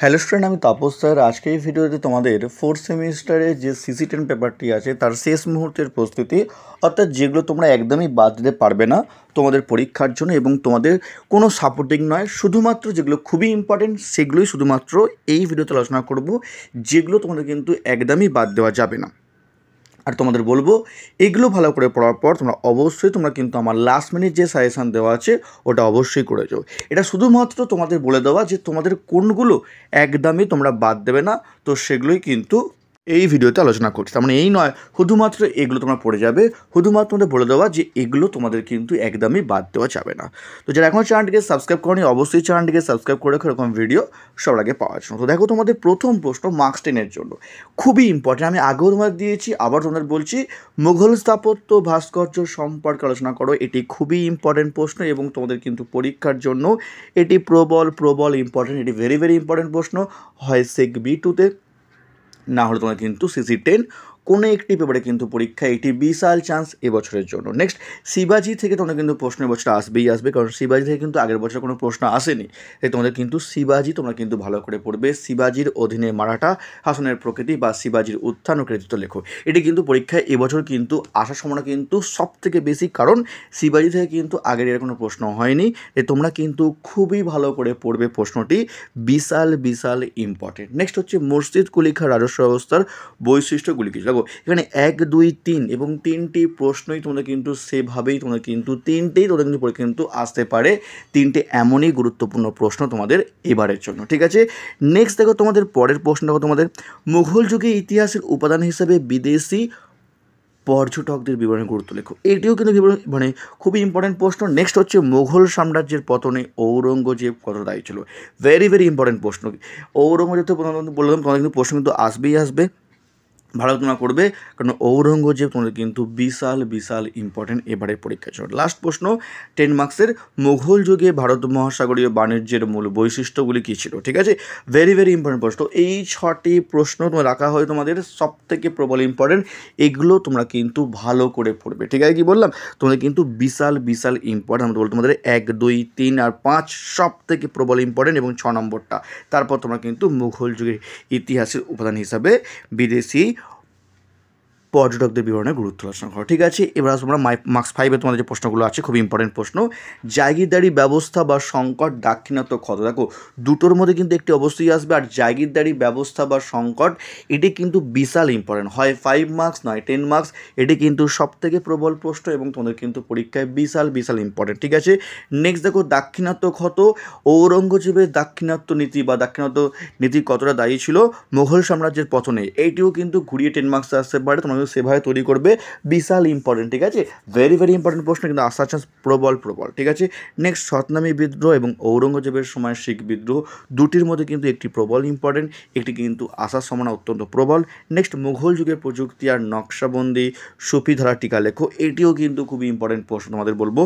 Hello student, আমি Tapas sir. আজকে এই ভিডিওতে তোমাদের ফোর্থ সেমিস্টারে যে সিসি 10 পেপারটি আছে তার শেষ মুহূর্তের প্রস্তুতি, অর্থাৎ যেগুলো তোমরা একদমই বাদ দিতে পারবে না তোমাদের পরীক্ষার জন্য এবং তোমাদের কোনো সাপোর্টিং নয়, শুধুমাত্র যেগুলো খুবই ইম্পর্টেন্ট সেগুলোই শুধুমাত্র এই ভিডিওতে আলোচনা করব, যেগুলো তোমাদের কিন্তু একদমই বাদ দেওয়া যাবে না। আর তোমাদের বলবো এগুলো ভালো করে পড়ার পর তোমরা কিন্তু আমার লাস্ট মিনিট যে সাজেশান দেওয়া আছে ওটা অবশ্যই করে যাও। এটা শুধুমাত্র তোমাদের বলে দেওয়া যে তোমাদের কোনগুলো একদমই তোমরা বাদ দেবে না, তো সেগুলোই কিন্তু এই ভিডিওতে আলোচনা করছি। তার মানে এই নয় শুধুমাত্র এগুলো তোমরা পড়ে যাবে, শুধুমাত্র তোমাদের বলে দেওয়া যে এগুলো তোমাদের কিন্তু একদমই বাদ দেওয়া যাবে না। তো যারা এখনও চ্যানেলটিকে সাবস্ক্রাইব করনি অবশ্যই চ্যানেলটিকে সাবস্ক্রাইব করে রাখো এরকম ভিডিও সবার আগে পাওয়ার জন্য। তো দেখো, তোমাদের প্রথম প্রশ্ন মার্কস 10-এর জন্য খুবই ইম্পর্টেন্ট। আমি আগেও তোমাদের দিয়েছি, আবার তোমাদের বলছি, মুঘল স্থাপত্য ভাস্কর্য সম্পর্কে আলোচনা করো। এটি খুবই ইম্পর্টেন্ট প্রশ্ন এবং তোমাদের কিন্তু পরীক্ষার জন্য এটি প্রবল ইম্পর্টেন্ট। এটি ভেরি ইম্পর্টেন্ট প্রশ্ন, হয় সেক B2-তে, না হলে তোমার কিন্তু সিসি 10 কোনো একটি পেপারে কিন্তু পরীক্ষা। এটি বিশাল চান্স এবছরের জন্য। নেক্সট, শিবাজি থেকে তোমাদের কিন্তু প্রশ্ন এবছর আসবে, কারণ শিবাজি থেকে কিন্তু আগের বছর কোনো প্রশ্ন আসেনি। তাই তোমাদের কিন্তু শিবাজি তোমরা কিন্তু ভালো করে পড়বে। শিবাজির অধীনে মারাঠা শাসনের প্রকৃতি বা শিবাজির উত্থান ও কৃতিত্ব লেখো। এটি কিন্তু পরীক্ষায় এবছর কিন্তু আসার সম্ভাবনা কিন্তু সব থেকে বেশি, কারণ শিবাজি থেকে কিন্তু আগের এর কোনো প্রশ্ন হয়নি। তাই তোমরা কিন্তু খুবই ভালো করে পড়বে, প্রশ্নটি বিশাল ইম্পর্টেন্ট। নেক্সট হচ্ছে মসজিদ কুলিখার রাজস্ব ব্যবস্থার বৈশিষ্ট্যগুলি কি। দেখো, এখানে 1, 2, 3 এবং 3টি প্রশ্নই তোমরা কিন্তু সেভাবেই তোমরা কিন্তু পরে কিন্তু আসতে পারে। 3টে এমনই গুরুত্বপূর্ণ প্রশ্ন তোমাদের এবারের জন্য, ঠিক আছে। নেক্সট দেখো, তোমাদের পরের প্রশ্ন দেখো, তোমাদের মুঘল যুগে ইতিহাসের উপাদান হিসেবে বিদেশি পর্যটকদের বিবরণে গুরুত্ব লেখো। এটিও কিন্তু মানে খুবই ইম্পর্টেন্ট প্রশ্ন। নেক্সট হচ্ছে মুঘল সাম্রাজ্যের পতনে ঔরঙ্গজেব কত দায়ী ছিল। ভেরি ইম্পর্টেন্ট প্রশ্ন। ঔরঙ্গজেব তো বললাম তোমাদের কিন্তু প্রশ্ন কিন্তু আসবে, ভালো তোমরা করবে, কারণ ঔরঙ্গজেব তোমাদের কিন্তু বিশাল ইম্পর্টেন্ট এবারের পরীক্ষার জন্য। লাস্ট প্রশ্ন 10 মার্কসের, মুঘল যুগে ভারত মহাসাগরীয় বাণিজ্যের মূল বৈশিষ্ট্যগুলি কী ছিল। ঠিক আছে, ভেরি ইম্পর্টেন্ট প্রশ্ন। এই 6টি প্রশ্ন তোমার রাখা হয় তোমাদের সব থেকে প্রবল ইম্পর্টেন্ট। এগুলো তোমরা কিন্তু ভালো করে পড়বে, ঠিক আছে। কি বললাম, তোমাদের কিন্তু বিশাল ইম্পর্টেন্ট। আমরা বলবো তোমাদের 1, 2, 3 আর 5 সব থেকে প্রবল ইম্পর্টেন্ট এবং 6 নম্বরটা। তারপর তোমরা কিন্তু মুঘল যুগের ইতিহাসের উপাদান হিসাবে বিদেশি পর্যটকদের বিবরণে গুরুত্ব আলোচনা করো, ঠিক আছে। এবার তোমরা মার্কস 5-এ তোমাদের যে প্রশ্নগুলো আছে খুব ইম্পর্টেন্ট প্রশ্ন। জাগিরদারি ব্যবস্থা বা সংকট দাক্ষিণাত্য ক্ষত। দেখো, দুটোর মধ্যে কিন্তু একটি অবশ্যই আসবে। আর জাগিরদারি ব্যবস্থা বা সংকট এটি কিন্তু বিশাল ইম্পর্টেন্ট, হয় 5 মার্কস নয় 10 মার্কস। এটি কিন্তু সব থেকে প্রবল প্রশ্ন এবং তোমাদের কিন্তু পরীক্ষায় বিশাল ইম্পর্টেন্ট, ঠিক আছে। নেক্সট দেখো, দাক্ষিণাত্য ক্ষত, ঔরঙ্গজেবের দাক্ষিণাত্য নীতি বা দাক্ষিণাত্য নীতি কতটা দায়ী ছিল মুঘল সাম্রাজ্যের পতনে। এইটিও কিন্তু ঘুরিয়ে 10 মার্কস আসতে পারে, তোমরা সেভাবে তৈরি করবে। বিশাল ইম্পর্টেন্ট, ঠিক আছে। ভেরি ইম্পর্টেন্ট প্রশ্ন, কিন্তু আসার চান্স প্রবল, ঠিক আছে। নেক্সট, সতনামী বিদ্রোহ এবং ঔরঙ্গজেবের সময় শিখ বিদ্রোহ, দুটির মধ্যে কিন্তু একটি প্রবল ইম্পর্টেন্ট, একটি কিন্তু আসার সম্ভাবনা অত্যন্ত প্রবল। নেক্সট, মুঘল যুগের প্রযুক্তি আর নকশাবন্দি সুফি ধারা টিকা লেখো। এটিও কিন্তু খুবই ইম্পর্টেন্ট প্রশ্ন, তোমাদের বলবো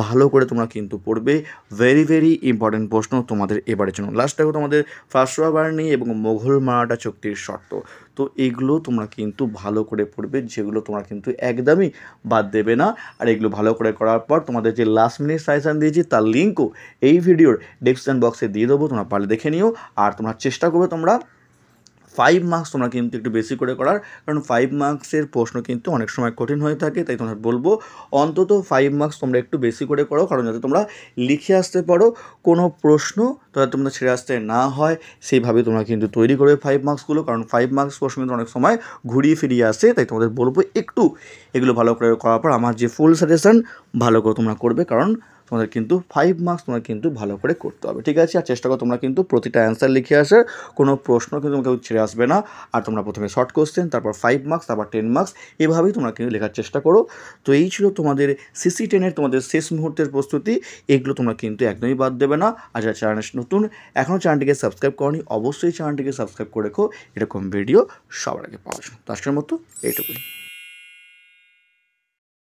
ভালো করে তোমরা কিন্তু পড়বে। ভেরি ইম্পর্টেন্ট প্রশ্ন তোমাদের এবারের জন্য। লাস্ট দেখো, তোমাদের ফার্সোয়া বাহিনী এবং মুঘল মারাঠা চুক্তির শর্ত। তো এইগুলো তোমরা কিন্তু ভালো করে পড়বে, যেগুলো তোমরা কিন্তু একদমই বাদ দেবে না। আর এগুলো ভালো করে করার পর তোমাদের যে লাস্ট মিনিট সাজেশান দিয়েছি তার লিঙ্কও এই ভিডিওর ডেসক্রিপশন বক্সে দিয়ে দেবো, তোমরা পারলে দেখে নিও। আর তোমরা চেষ্টা করবে তোমরা 5 মার্কস তোমরা কিন্তু একটু বেশি করে করার, কারণ 5 মার্কসের প্রশ্ন কিন্তু অনেক সময় কঠিন হয়ে থাকে। তাই তোমরা বলবো অন্তত 5 মার্কস তোমরা একটু বেশি করে করো, কারণ যাতে তোমরা লিখে আসতে পারো কোনো প্রশ্ন তাহলে তোমরা ছেড়ে আসতে না হয়, সেইভাবে তোমরা কিন্তু তৈরি করবে 5 মার্কসগুলো। কারণ 5 মার্কস প্রশ্ন কিন্তু অনেক সময় ঘুরিয়ে ফিরিয়ে আসে। তাই তোমাদের বলবো একটু এগুলো ভালো করে করার পর আমার যে ফুল সাজেশন ভালো করে তোমরা করবে, কারণ তোমাদের কিন্তু 5 মার্কস তোমরা কিন্তু ভালো করে করতে হবে, ঠিক আছে। আর চেষ্টা করো তোমরা কিন্তু প্রতিটা অ্যান্সার লিখে আসার, কোনো প্রশ্ন কিন্তু কেউ ছেড়ে আসবে না। আর তোমরা প্রথমে শর্ট কোশ্চেন, তারপর 5 মার্কস, তারপর 10 মার্কস, এভাবেই তোমরা কিন্তু লেখার চেষ্টা করো। তো এই ছিল তোমাদের সিসি 10-এর তোমাদের শেষ মুহূর্তের প্রস্তুতি। এগুলো তোমরা কিন্তু একদমই বাদ দেবে না। আর যারা চ্যানেল নতুন এখনও চ্যানেলটিকে সাবস্ক্রাইব করনি অবশ্যই চ্যানেলটিকে সাবস্ক্রাইব করে রেখো এরকম ভিডিও সবার আগে পাওয়ার জন্য। তো আজকের মতো এইটুকুই।